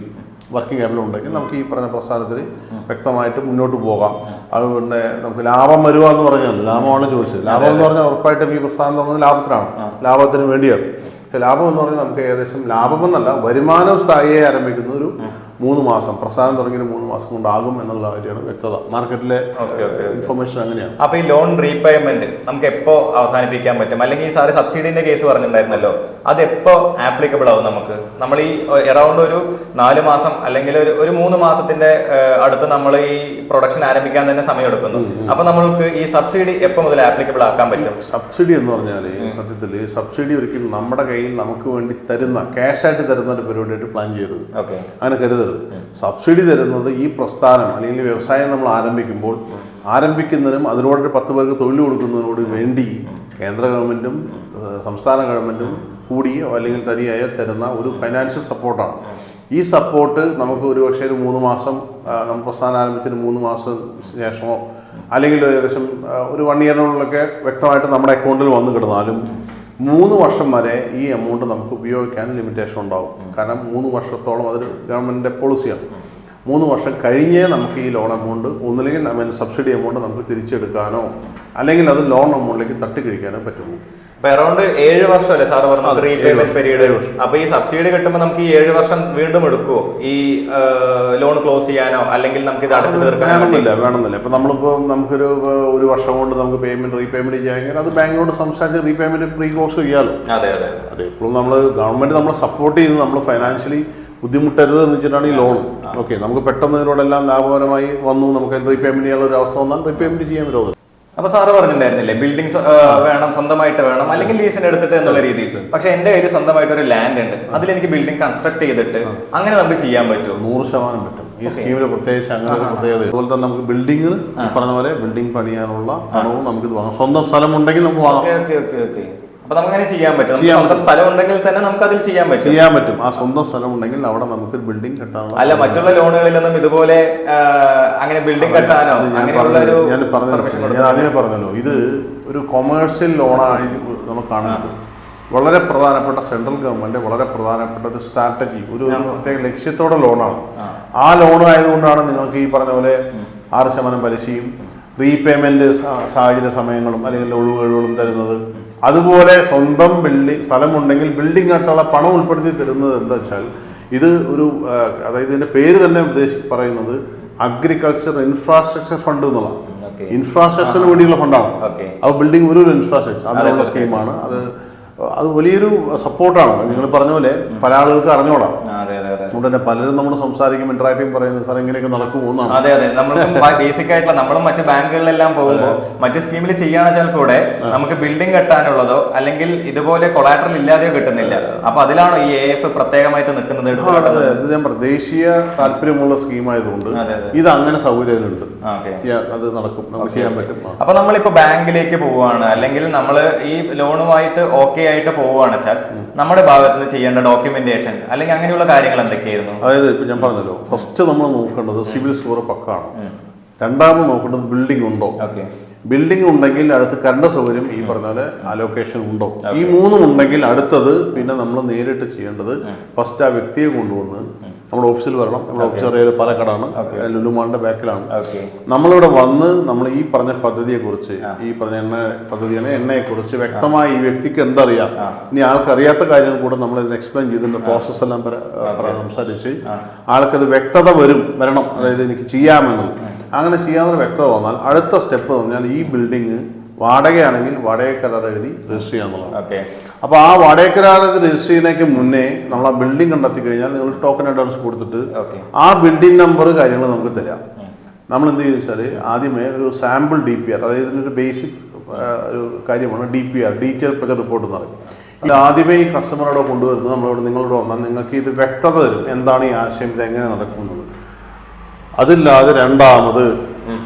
വർക്കിംഗ് ക്യാപിറ്റൽ ഉണ്ടെങ്കിൽ നമുക്ക് ഈ പറഞ്ഞ പ്രസ്ഥാനത്തിൽ വ്യക്തമായിട്ട് മുന്നോട്ട് പോകാം. അതുകൊണ്ട് നമുക്ക് ലാഭം വരുക എന്ന് പറഞ്ഞാൽ ലാഭമാണ് ചോദിച്ചത്. ലാഭം എന്ന് പറഞ്ഞാൽ ഉറപ്പായിട്ടും ഈ പ്രസ്ഥാനം തുടങ്ങുന്നത് ലാഭത്തിനാണ്, ലാഭത്തിന് വേണ്ടിയാണ്. ലാഭം എന്ന് പറഞ്ഞാൽ നമുക്ക് ഏകദേശം ലാഭമെന്നല്ല, വരുമാനം സ്ഥായിയായി ആരംഭിക്കുന്ന ഒരു 3 മാസം, പ്രസ്ഥാനം തുടങ്ങിയ 3 മാസം കൊണ്ടാകും എന്നുള്ള കാര്യമാണ് വ്യക്തത. മാർക്കറ്റിലെ ഇൻഫർമേഷൻ അങ്ങനെയാണ്. അപ്പോൾ ഈ ലോൺ റീപേയ്മെന്റ് നമുക്ക് എപ്പോൾ അവസാനിപ്പിക്കാൻ പറ്റും? അല്ലെങ്കിൽ ഈ സാറ് സബ്സിഡിന്റെ കേസ് പറഞ്ഞിട്ടുണ്ടായിരുന്നല്ലോ, അത് എപ്പോൾ ആപ്ലിക്കബിൾ ആവും നമുക്ക്? നമ്മൾ ഈ അറൗണ്ട് ഒരു 4 മാസം അല്ലെങ്കിൽ ഒരു 3 മാസത്തിന്റെ അടുത്ത് നമ്മൾ ഈ പ്രൊഡക്ഷൻ ആരംഭിക്കാൻ തന്നെ സമയം എടുക്കുന്നു. അപ്പൊ നമ്മൾക്ക് ഈ സബ്സിഡി എപ്പോൾ മുതൽ ആപ്ലിക്കബിൾ ആക്കാൻ പറ്റും? സബ്സിഡി എന്ന് പറഞ്ഞാൽ സത്യത്തിൽ സബ്സിഡി ഒരിക്കലും നമ്മുടെ കയ്യിൽ നമുക്ക് വേണ്ടി തരുന്ന ക്യാഷായിട്ട് തരുന്ന ഒരു പരിപാടിയായിട്ട് പ്ലാൻ ചെയ്യരുത്. അങ്ങനെ കരുതരുത്. കരുതരുത്. സബ്സിഡി തരുന്നത് ഈ പ്രസ്ഥാനം അല്ലെങ്കിൽ വ്യവസായം നമ്മൾ ആരംഭിക്കുന്നതിനും അതിനോടൊരു 10 പേർക്ക് തൊഴിൽ കൊടുക്കുന്നതിനോട് വേണ്ടി കേന്ദ്ര ഗവൺമെൻറ്റും സംസ്ഥാന ഗവൺമെൻറ്റും കൂടിയോ അല്ലെങ്കിൽ തനിയായോ തരുന്ന ഒരു ഫൈനാൻഷ്യൽ സപ്പോർട്ടാണ്. ഈ സപ്പോർട്ട് നമുക്ക് ഒരു പക്ഷേ ഒരു 3 മാസം നമ്മൾ പ്രസ്ഥാനം ആരംഭിച്ചതിന് 3 മാസം ശേഷമോ അല്ലെങ്കിൽ ഏകദേശം ഒരു 1 ഇയറിനുള്ളിലൊക്കെ വ്യക്തമായിട്ട് നമ്മുടെ അക്കൗണ്ടിൽ വന്നു കിടന്നാലും 3 വർഷം വരെ ഈ എമൗണ്ട് നമുക്ക് ഉപയോഗിക്കാൻ ലിമിറ്റേഷൻ ഉണ്ടാകും. കാരണം 3 വർഷത്തോളം അതൊരു ഗവൺമെൻറ്റിൻ്റെ പോളിസിയാണ്. 3 വർഷം കഴിഞ്ഞേ നമുക്ക് ഈ ലോൺ എമൗണ്ട് ഒന്നില്ലെങ്കിൽ സബ്സിഡി എമൗണ്ട് നമുക്ക് തിരിച്ചെടുക്കാനോ അല്ലെങ്കിൽ അത് ലോൺ എമൗണ്ടിലേക്ക് തട്ടിക്കഴിക്കാനോ പറ്റുള്ളൂ. അറൗണ്ട് 7 വർഷമല്ലേ സാറ് പറഞ്ഞത് റീപേയ്മെന്റ് പീരീഡ്? അപ്പൊ ഈ സബ്സിഡി കിട്ടുമ്പോൾ നമുക്ക് ഈ 7 വർഷം വീണ്ടും എടുക്കുമോ ഈ ലോൺ ക്ലോസ് ചെയ്യാനോ അല്ലെങ്കിൽ നമുക്ക് ഇത് അടച്ചു തീർക്കാനോ? വേണമെന്നില്ല. ഇപ്പൊ നമുക്കൊരു വർഷം കൊണ്ട് നമുക്ക് റീപേയ്മെന്റ് ചെയ്യാമെങ്കിൽ അത് ബാങ്കിനോട് സംസാരിച്ച് റീപേയ്മെന്റ് പ്രീ ക്ലോസ് ചെയ്യാമല്ലോ. അതെ ഇപ്പോഴും ഗവൺമെന്റ് നമ്മളെ സപ്പോർട്ട് ചെയ്യുന്നത് നമ്മൾ ഫൈനാൻഷ്യലി ബുദ്ധിമുട്ടരുത് എന്ന് വെച്ചിട്ടാണ് ഈ ലോൺ. ഓക്കെ, നമുക്ക് പെട്ടെന്ന് ഇതിനോടെല്ലാം ലാഭകരമായി വന്നു, നമുക്ക് റീപേയ്മെന്റ് ചെയ്യാനുള്ള ഒരു അവസ്ഥ വന്നാൽ റീപേയ്മെന്റ് ചെയ്യാൻ പറ്റുമോ? അപ്പൊ സാറ് പറഞ്ഞിട്ടുണ്ടായിരുന്നില്ലേ ബിൽഡിംഗ്സ് വേണം, സ്വന്തമായിട്ട് വേണം, അല്ലെങ്കിൽ ലീസിന് എടുത്തിട്ട് എന്നുള്ള രീതിയിൽ. പക്ഷെ എന്റെ കയ്യിൽ സ്വന്തമായിട്ട് ഒരു ലാൻഡ് ഉണ്ട്, അതിൽ എനിക്ക് ബിൽഡിംഗ് കൺസ്ട്രക്ട് ചെയ്തിട്ട് അങ്ങനെ നമുക്ക് ചെയ്യാൻ പറ്റും? 100% പറ്റും. ഈ സ്കീമിൽ പ്രത്യേകിച്ച് അങ്ങനെ ഒരു പ്രത്യേകത. അതുപോലെ തന്നെ നമുക്ക് ബിൽഡിംഗ് പറഞ്ഞ പോലെ ബിൽഡിംഗ് പണിയാനുള്ള പണവും നമുക്കിത് വാങ്ങാം. സ്വന്തം സ്ഥലം ഉണ്ടെങ്കിൽ നമുക്ക് വാങ്ങാം. അപ്പൊ നമുക്കങ്ങനെ ചെയ്യാൻ പറ്റും. സ്വന്തം സ്ഥലം ഉണ്ടെങ്കിൽ തന്നെ നമുക്ക് അതിൽ ചെയ്യാൻ പറ്റും. ആ സ്വന്തം സ്ഥലം ഉണ്ടെങ്കിൽ അവിടെ നമുക്ക് ബിൽഡിംഗ് കെട്ടാനുള്ള. അല്ല, മറ്റുള്ള ലോണുകളിലൊന്നും ഇതുപോലെ അങ്ങനെ ബിൽഡിംഗ് കെട്ടാനോ അങ്ങനെയുള്ള ഞാൻ ആദ്യമേ പറഞ്ഞല്ലോ, ഇത് ഒരു കൊമേഴ്സ്യൽ ലോണായി നമ്മൾ കാണുന്നത്. വളരെ പ്രധാനപ്പെട്ട സെൻട്രൽ ഗവൺമെന്റ് വളരെ പ്രധാനപ്പെട്ട ഒരു സ്ട്രാറ്റജി, ഒരു പ്രത്യേക ലക്ഷ്യത്തോടെ ലോണാണ്. ആ ലോൺ ആയതുകൊണ്ടാണ് നിങ്ങൾക്ക് ഈ പറഞ്ഞ പോലെ 6% പലിശയും റീപേയ്മെന്റ് സാഹചര്യ സമയങ്ങളും അല്ലെങ്കിൽ ഒഴിവുകളും തരുന്നത്. അതുപോലെ സ്വന്തം സ്ഥലമുണ്ടെങ്കിൽ ബിൽഡിംഗ് ആയിട്ടുള്ള പണം ഉൾപ്പെടുത്തി തരുന്നത് എന്താ വെച്ചാൽ ഇത് ഒരു അതായത് ഇതിന്റെ പേര് തന്നെ പറയുന്നത് അഗ്രികൾച്ചർ ഇൻഫ്രാസ്ട്രക്ചർ ഫണ്ട് എന്നുള്ളതാണ്. ഇൻഫ്രാസ്ട്രക്ചറിന് വേണ്ടിയുള്ള ഫണ്ടാണ്. അത് ബിൽഡിംഗ് ഒരു ഇൻഫ്രാസ്ട്രക്ചർ അതിനുള്ള സ്കീമാണ്. അത് വലിയൊരു സപ്പോർട്ടാണ്. നിങ്ങൾ പറഞ്ഞ പോലെ പല ആളുകൾക്ക് അറിഞ്ഞോളാം. അതുകൊണ്ട് തന്നെ പലരും നമ്മൾ സംസാരിക്കും, ഇന്ററാക്റ്റീവ് പറയുന്നത് സാർ ഇങ്ങനെയൊക്കെ നടക്കുമോ എന്നാണ്. അതെ, നമ്മളും ബേസിക് ആയിട്ടുള്ള നമ്മളും മറ്റു ബാങ്കുകളിലെല്ലാം പോകുമ്പോൾ മറ്റു സ്കീമിൽ ചെയ്യുകയാണെന്ന് വെച്ചാൽ കൂടെ നമുക്ക് ബിൽഡിംഗ് കെട്ടാനുള്ളതോ അല്ലെങ്കിൽ ഇതുപോലെ കൊളാട്രൽ ഇല്ലാതെയോ കിട്ടുന്നില്ല. അപ്പൊ അതിലാണോ ഈ AF പ്രത്യേകമായിട്ട് നിൽക്കുന്നത്? ഇത് ഞാൻ ദേശീയ താല്പര്യമുള്ള സ്കീമായതുകൊണ്ട് ഇത് അങ്ങനെ സൗകര്യങ്ങളുണ്ട്, അത് നടക്കും, നമുക്ക് ചെയ്യാൻ പറ്റും. അപ്പൊ നമ്മളിപ്പോ ബാങ്കിലേക്ക് പോവുകയാണ് അല്ലെങ്കിൽ നമ്മൾ ഈ ലോണുമായിട്ട് ഓക്കെ ആയിട്ട് പോവുകയാണെന്ന് വെച്ചാൽ നമ്മുടെ ഭാഗത്ത് നിന്ന് ചെയ്യേണ്ട ഡോക്യുമെന്റേഷൻ അല്ലെങ്കിൽ അങ്ങനെയുള്ള കാര്യങ്ങൾ എന്തൊക്കെയായിരുന്നു? അതായത് ഇപ്പൊ ഞാൻ പറഞ്ഞല്ലോ, ഫസ്റ്റ് നമ്മൾ നോക്കേണ്ടത് സിവിൽ സ്കോർ പക്കാണ്. രണ്ടാമത് നോക്കേണ്ടത് ബിൽഡിംഗ് ഉണ്ടോ. ബിൽഡിംഗ് ഉണ്ടെങ്കിൽ അടുത്ത് കറണ്ട് സൗകര്യം ഈ പറഞ്ഞ പോലെ അലോക്കേഷൻ ഉണ്ടോ. ഈ 3 ഉണ്ടെങ്കിൽ അടുത്തത് പിന്നെ നമ്മൾ നേരിട്ട് ചെയ്യേണ്ടത് ഫസ്റ്റ് ആ വ്യക്തിയെ കൊണ്ടുവന്ന് നമ്മുടെ ഓഫീസിൽ വരണം. നമ്മുടെ ഓഫീസ് അറിയാതെ പാലക്കാടാണ്, ലുലുമാളിന്റെ ബാക്കിലാണ്. നമ്മളിവിടെ വന്ന് നമ്മൾ ഈ പറഞ്ഞ പദ്ധതിയെക്കുറിച്ച്, ഈ പറഞ്ഞ എണ്ണയെക്കുറിച്ച് വ്യക്തമായി ഈ വ്യക്തിക്ക് എന്തറിയാം, ഇനി ആൾക്കറിയാത്ത കാര്യങ്ങൾ കൂടെ നമ്മൾ ഇതിന് എക്സ്പ്ലെയിൻ ചെയ്തിട്ട് പ്രോസസ് എല്ലാം സംസാരിച്ച് ആൾക്കത് വ്യക്തത വരണം. അതായത് എനിക്ക് ചെയ്യാമെന്നുള്ളത്. അങ്ങനെ ചെയ്യാമെന്നൊരു വ്യക്തത വന്നാൽ അടുത്ത സ്റ്റെപ്പ് പറഞ്ഞാൽ ഈ ബിൽഡിങ് വാടകയാണെങ്കിൽ വാടക കരാർ എഴുതി രജിസ്റ്റർ ചെയ്യാന്നുള്ളതാണ്. അപ്പോൾ ആ വാടക കരാർ രജിസ്റ്റർ ചെയ്യുന്നതിന് മുന്നേ നമ്മൾ ആ ബിൽഡിംഗ് കണ്ടെത്തി കഴിഞ്ഞാൽ നിങ്ങൾ ടോക്കൺ അഡ്വാൻസ് കൊടുത്തിട്ട് ആ ബിൽഡിംഗ് നമ്പർ കാര്യങ്ങൾ നമുക്ക് തരാം. നമ്മൾ എന്ത് ചെയ്യുന്ന വെച്ചാൽ ആദ്യമേ ഒരു സാമ്പിൾ DPR, അതായത് ഇതിനൊരു ബേസിക് ഒരു കാര്യമാണ് DPR, ഡീറ്റെയിൽ പ്രൊജക്ട് റിപ്പോർട്ട് എന്ന് പറയും. ഇത് ആദ്യമേ ഈ കസ്റ്റമറോട് കൊണ്ടുവരുന്നത് നിങ്ങളോട് വന്നാൽ നിങ്ങൾക്ക് ഇത് വ്യക്തത തരും, എന്താണ് ഈ ആശയം, ഇത് എങ്ങനെ നടക്കുന്നത്. അതില്ലാതെ രണ്ടാമത്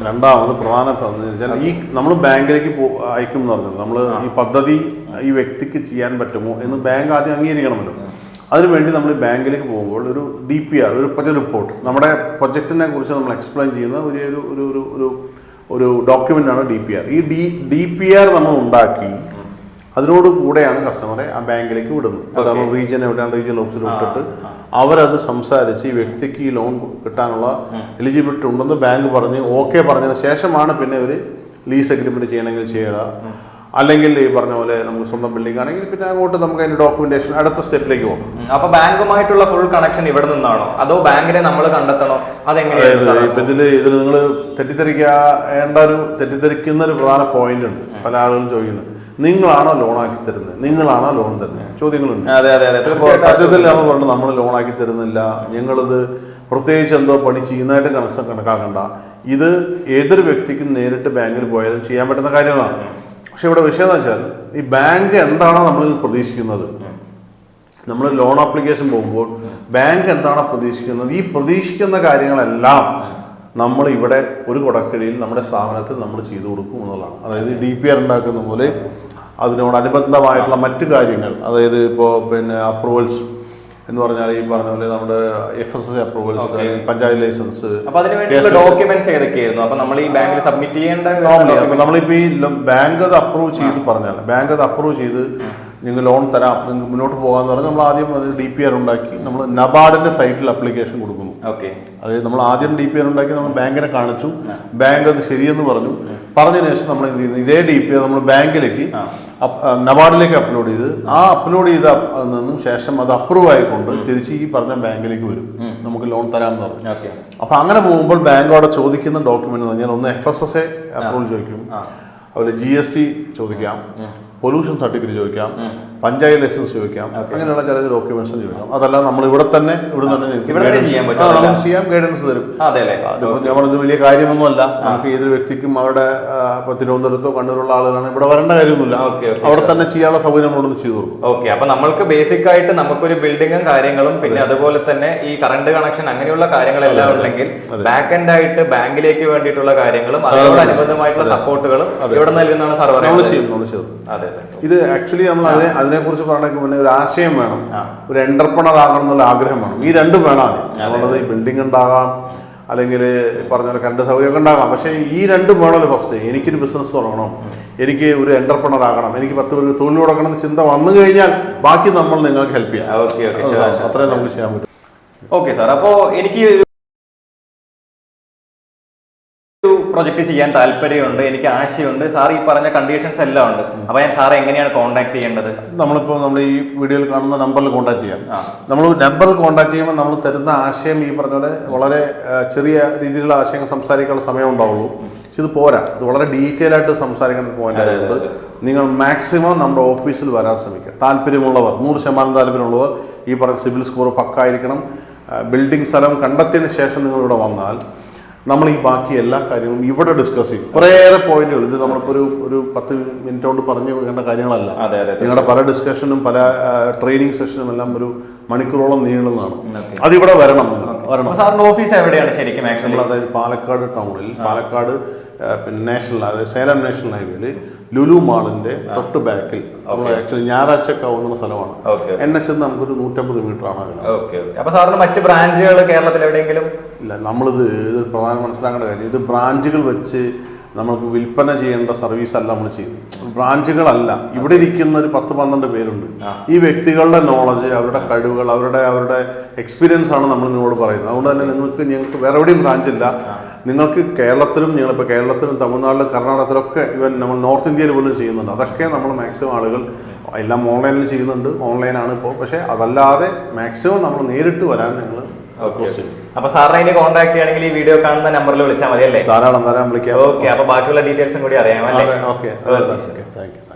പ്രധാനപ്പെട്ട ഈ നമ്മൾ ബാങ്കിലേക്ക് അയക്കും എന്ന് പറഞ്ഞത് നമ്മൾ ഈ പദ്ധതി ഈ വ്യക്തിക്ക് ചെയ്യാൻ പറ്റുമോ എന്ന് ബാങ്ക് ആദ്യം അംഗീകരിക്കണമല്ലോ. അതിനുവേണ്ടി നമ്മൾ ബാങ്കിലേക്ക് പോകുമ്പോൾ ഒരു DPR, ഒരു പ്രൊജക്ട് റിപ്പോർട്ട്, നമ്മുടെ പ്രൊജക്റ്റിനെ കുറിച്ച് നമ്മൾ എക്സ്പ്ലെയിൻ ചെയ്യുന്ന ഒരു ഡോക്യുമെൻ്റാണ് DPR. ഈ DPR നമ്മൾ ഉണ്ടാക്കി അതിനോട് കൂടെയാണ് കസ്റ്റമറെ ആ ബാങ്കിലേക്ക് വിടുന്നത്. റീജിയൻ എവിടെയാണ് റീജിയണൽ ഓഫീസിൽ വിട്ടിട്ട് അവരത് സംസാരിച്ച് ഈ വ്യക്തിക്ക് ഈ ലോൺ കിട്ടാനുള്ള എലിജിബിലിറ്റി ഉണ്ടെന്ന് ബാങ്ക് പറഞ്ഞ് ഓക്കെ പറഞ്ഞതിന് ശേഷമാണ് പിന്നെ ഒരു ലീസ് അഗ്രിമെന്റ് ചെയ്യണമെങ്കിൽ ചെയ്യുക. അല്ലെങ്കിൽ ഈ പറഞ്ഞ പോലെ നമുക്ക് സ്വന്തം ബിൽഡിംഗ് ആണെങ്കിൽ പിന്നെ അങ്ങോട്ട് നമുക്ക് അതിന്റെ ഡോക്യുമെന്റേഷൻ അടുത്ത സ്റ്റെപ്പിലേക്ക് പോകും. അപ്പൊ ബാങ്കുമായിട്ടുള്ള ഫുൾ കണക്ഷൻ ഇവിടെ നിന്നാണോ അതോ ബാങ്കിനെ നമ്മൾ കണ്ടെത്തണോ? അതെങ്ങനെയാണ്? ഇപ്പൊ ഇതിൽ നിങ്ങൾ തെറ്റിദ്ധരിക്കുന്ന ഒരു പ്രധാന പോയിന്റ് ഉണ്ട്. പല ആളുകളും ചോദിക്കുന്നത്, നിങ്ങളാണോ ലോണാക്കി തരുന്നത്, നിങ്ങളാണോ ലോൺ തരുന്നത് ചോദ്യങ്ങളുണ്ട്. സത്യത്തിൽ നമ്മൾ പറഞ്ഞു നമ്മൾ ലോണാക്കി തരുന്നില്ല, ഞങ്ങളിത് പ്രത്യേകിച്ച് എന്തോ പണി ചെയ്യുന്നതായിട്ട് കണക്കാക്കണ്ട. ഇത് ഏതൊരു വ്യക്തിക്കും നേരിട്ട് ബാങ്കിൽ പോയാലും ചെയ്യാൻ പറ്റുന്ന കാര്യങ്ങളാണ്. പക്ഷെ ഇവിടെ വിഷയം എന്ന് വെച്ചാൽ ഈ ബാങ്ക് എന്താണോ നമ്മൾ പ്രതീക്ഷിക്കുന്നത് നമ്മൾ ലോൺ ആപ്ലിക്കേഷൻ പോകുമ്പോൾ ബാങ്ക് എന്താണ് പ്രതീക്ഷിക്കുന്നത്, ഈ പ്രതീക്ഷിക്കുന്ന കാര്യങ്ങളെല്ലാം നമ്മൾ ഇവിടെ ഒരു കുടക്കീഴിൽ നമ്മുടെ സ്ഥാപനത്തിൽ നമ്മൾ ചെയ്തു കൊടുക്കും എന്നുള്ളതാണ്. അതായത് DPR ഉണ്ടാക്കുന്ന പോലെ അതിനോടനുബന്ധമായിട്ടുള്ള മറ്റു കാര്യങ്ങൾ, അതായത് ഇപ്പോൾ പിന്നെ അപ്രൂവൽസ് എന്ന് പറഞ്ഞാൽ ഈ പറഞ്ഞ പോലെ നമ്മുടെ FSSA approvals, panchayat licence, documents ഏതൊക്കെയായിരുന്നു അപ്പോൾ നമ്മൾ ഈ ബാങ്കിൽ സബ്മിറ്റ് ചെയ്യേണ്ട? നമ്മളിപ്പോൾ ഈ ബാങ്ക് അത് അപ്രൂവ് ചെയ്ത് പറഞ്ഞാൽ, ബാങ്ക് അത് അപ്രൂവ് ചെയ്ത് നിങ്ങൾ ലോൺ തരാം, നിങ്ങൾക്ക് മുന്നോട്ട് പോകാമെന്ന് പറഞ്ഞാൽ നമ്മൾ ആദ്യം അത് DPR ഉണ്ടാക്കി നമ്മൾ നബാർഡിന്റെ സൈറ്റിൽ അപ്ലിക്കേഷൻ കൊടുക്കുന്നു. അതായത് നമ്മൾ ആദ്യം DPR ഉണ്ടാക്കി നമ്മൾ ബാങ്കിനെ കാണിച്ചു, ബാങ്ക് അത് ശരിയെന്ന് പറഞ്ഞതിന് ശേഷം നമ്മൾ എന്ത് ചെയ്യുന്നു, ഇതേ DPR നമ്മൾ ബാങ്കിലേക്ക് നബാർഡിലേക്ക് അപ്ലോഡ് ചെയ്ത് ആ അപ്ലോഡ് ചെയ്ത നിന്നും ശേഷം അത് അപ്രൂവ് ആയിക്കൊണ്ട് തിരിച്ച് ഈ പറഞ്ഞ ബാങ്കിലേക്ക് വരും, നമുക്ക് ലോൺ തരാമെന്ന് പറഞ്ഞു. അപ്പൊ അങ്ങനെ പോകുമ്പോൾ ബാങ്ക് അവിടെ ചോദിക്കുന്ന ഡോക്യുമെന്റ് എന്ന് പറഞ്ഞാൽ ഒന്ന് FSSA അപ്രൂവൽ ചോദിക്കും, അതുപോലെ GST ചോദിക്കാം, പൊല്യൂഷൻ സർട്ടിഫിക്കറ്റ് ചോദിക്കാം, പഞ്ചായത്ത് ലൈസൻസ് ചോദിക്കാം, അങ്ങനെയുള്ള ചില ഡോക്യുമെന്റ്സ് ചോദിക്കാം. അതല്ല നമ്മൾ ഇവിടെ തന്നെ ചെയ്യാൻ ഗൈഡൻസ് തരും. നമ്മളിത് വലിയ കാര്യമൊന്നുമല്ല, നമുക്ക് ഏതൊരു വ്യക്തിക്കും അവരുടെ ഇപ്പൊ തിരുവനന്തപുരത്തോ കണ്ണൂരുള്ള ആളുകളാണ് ഇവിടെ വരേണ്ട കാര്യമൊന്നുമില്ല, അവിടെ തന്നെ ചെയ്യാനുള്ള സൗകര്യം നമ്മളൊന്ന് ചെയ്തു കൊടുക്കും. ഓക്കെ, അപ്പൊ നമ്മൾക്ക് ബേസിക് ആയിട്ട് നമുക്കൊരു ബിൽഡിങ്ങും കാര്യങ്ങളും പിന്നെ അതുപോലെ തന്നെ ഈ കറണ്ട് കണക്ഷൻ അങ്ങനെയുള്ള കാര്യങ്ങളെല്ലാം ഉണ്ടെങ്കിൽ ബാക്ക് എൻഡ് ആയിട്ട് ബാങ്കിലേക്ക് വേണ്ടിയിട്ടുള്ള കാര്യങ്ങളും അതിനോടനുബന്ധമായിട്ടുള്ള സപ്പോർട്ടുകളും ഇവിടെ നൽകുന്നതാണ് സാർ പറയുന്നത്. ഇത് ആക്ച്വലി നമ്മൾ അതിനെക്കുറിച്ച് പറഞ്ഞേക്ക് മുന്നേ ഒരു ആശയം വേണം, ഒരു എന്റർപ്രണർ ആകണം എന്നുള്ള ആഗ്രഹം വേണം. ഈ രണ്ടും വേണം ആദ്യം. അതുള്ളത് ഈ ബിൽഡിംഗ് ഉണ്ടാകാം, അല്ലെങ്കിൽ പറഞ്ഞ പോലെ കറണ്ട് സൗകര്യമൊക്കെ ഉണ്ടാകാം, പക്ഷേ ഈ രണ്ടും വേണമല്ലോ. ഫസ്റ്റ് എനിക്കൊരു ബിസിനസ് തുടങ്ങണം, എനിക്ക് ഒരു എന്റർപ്രണർ ആകണം, എനിക്ക് 10 പേർക്ക് തൊഴിൽ കൊടുക്കണം എന്ന് ചിന്ത വന്നു കഴിഞ്ഞാൽ ബാക്കി നമ്മൾ നിങ്ങൾക്ക് ഹെൽപ്പ് ചെയ്യാം. അത്രയും നമുക്ക് ചെയ്യാൻ പറ്റും. ഓക്കെ സാർ, അപ്പോൾ എനിക്ക് പ്രൊജക്ട് ചെയ്യാൻ താല്പര്യമുണ്ട്, എനിക്ക് ആശയമുണ്ട്, സാർ ഈ പറഞ്ഞ കണ്ടീഷൻസ് എല്ലാം ഉണ്ട്. അപ്പൊ ഞാൻ സാറെ എങ്ങനെയാണ് കോൺടാക്ട് ചെയ്യേണ്ടത്? നമ്മളിപ്പോൾ നമ്മൾ ഈ വീഡിയോയിൽ കാണുന്ന നമ്പറിൽ കോൺടാക്ട് ചെയ്യാം. നമ്മൾ നമ്പറിൽ കോൺടാക്ട് ചെയ്യുമ്പോൾ നമ്മൾ തരുന്ന ആശയം ഈ പറഞ്ഞ പോലെ വളരെ ചെറിയ രീതിയിലുള്ള ആശയങ്ങൾ സംസാരിക്കാനുള്ള സമയം ഉണ്ടാവുള്ളൂ. പക്ഷെ ഇത് പോരാ, ഇത് വളരെ ഡീറ്റെയിൽ ആയിട്ട് സംസാരിക്കേണ്ട പോയിന്റ് ആയതുകൊണ്ട് നിങ്ങൾ മാക്സിമം നമ്മുടെ ഓഫീസിൽ വരാൻ ശ്രമിക്കുക. താല്പര്യമുള്ളവർ, 100% താല്പര്യമുള്ളവർ, ഈ പറഞ്ഞ സിബിൽ സ്കോർ പക്കായിരിക്കണം. ബിൽഡിംഗ് സ്ഥലം കണ്ടെത്തിയതിന് ശേഷം നിങ്ങൾ ഇവിടെ വന്നാൽ നമ്മൾ ഈ ബാക്കി എല്ലാ കാര്യങ്ങളും ഇവിടെ ഡിസ്കസ് ചെയ്യും. കുറേയേറെ പോയിന്റുകൾ, ഇത് നമ്മളിപ്പോൾ ഒരു 10 മിനിറ്റ് കൊണ്ട് പറഞ്ഞു പോകേണ്ട കാര്യങ്ങളല്ല. നിങ്ങളുടെ പല ഡിസ്കഷനും പല ട്രെയിനിങ് സെഷനും എല്ലാം ഒരു മണിക്കൂറോളം നീളുന്നതാണ്. അതിവിടെ വരണം. സാറിന്റെ ഓഫീസ് എവിടെയാണ് ശരിക്കും? അതായത് പാലക്കാട് ടൗണിൽ, പാലക്കാട് പിന്നെ നാഷണൽ, അതായത് സേലം നാഷണൽ ഹൈവേയിൽ ലുലു മാളിന്റെ തൊട്ട് ബാക്കിൽ, ആക്ച്വലി ഞായറാഴ്ചക്കാവുന്ന സ്ഥലമാണ്. NH നമുക്കൊരു 150 മീറ്റർ ആണ്. അപ്പൊ സാറിന് മറ്റ് ബ്രാഞ്ചുകൾ കേരളത്തിൽ എവിടെയെങ്കിലും ഇല്ല. നമ്മളിത് പ്രധാനം മനസ്സിലാക്കേണ്ട കാര്യം, ഇത് ബ്രാഞ്ചുകൾ വെച്ച് നമുക്ക് വിൽപ്പന ചെയ്യേണ്ട സർവീസ് അല്ല നമ്മൾ ചെയ്യുന്നത്. ബ്രാഞ്ചുകളല്ല, ഇവിടെ ഇരിക്കുന്ന ഒരു 10-12 പേരുണ്ട്. ഈ വ്യക്തികളുടെ നോളജ്, അവരുടെ കഴിവുകൾ, അവരുടെ എക്സ്പീരിയൻസ് ആണ് നമ്മൾ നിങ്ങളോട് പറയുന്നത്. അതുകൊണ്ട് തന്നെ ഞങ്ങൾക്ക് വേറെ എവിടെയും ബ്രാഞ്ചില്ല. നിങ്ങൾക്ക് കേരളത്തിലും, ഞങ്ങളിപ്പോൾ കേരളത്തിലും തമിഴ്നാട്ടിലും കർണാടകത്തിലൊക്കെ, ഇവൻ നമ്മൾ നോർത്ത് ഇന്ത്യയിൽ പോലും ചെയ്യുന്നുണ്ട്. അതൊക്കെ നമ്മൾ മാക്സിമം ആളുകൾ എല്ലാം ഓൺലൈനിൽ ചെയ്യുന്നുണ്ട്, ഓൺലൈനാണ് ഇപ്പോൾ. പക്ഷേ അതല്ലാതെ മാക്സിമം നമ്മൾ നേരിട്ട് വരാൻ ഞങ്ങൾ. അപ്പൊ സാറിനെ കോൺടാക്ട് ചെയ്യണമെങ്കിൽ ഈ വീഡിയോ കാണുന്ന നമ്പറിൽ വിളിച്ചാൽ മതി അല്ലേ? ധാരാളം വിളിക്കാം. ഓക്കെ, അപ്പൊ ബാക്കിയുള്ള ഡീറ്റെയിൽസും കൂടി അറിയാമല്ലേ? Okay, thank you.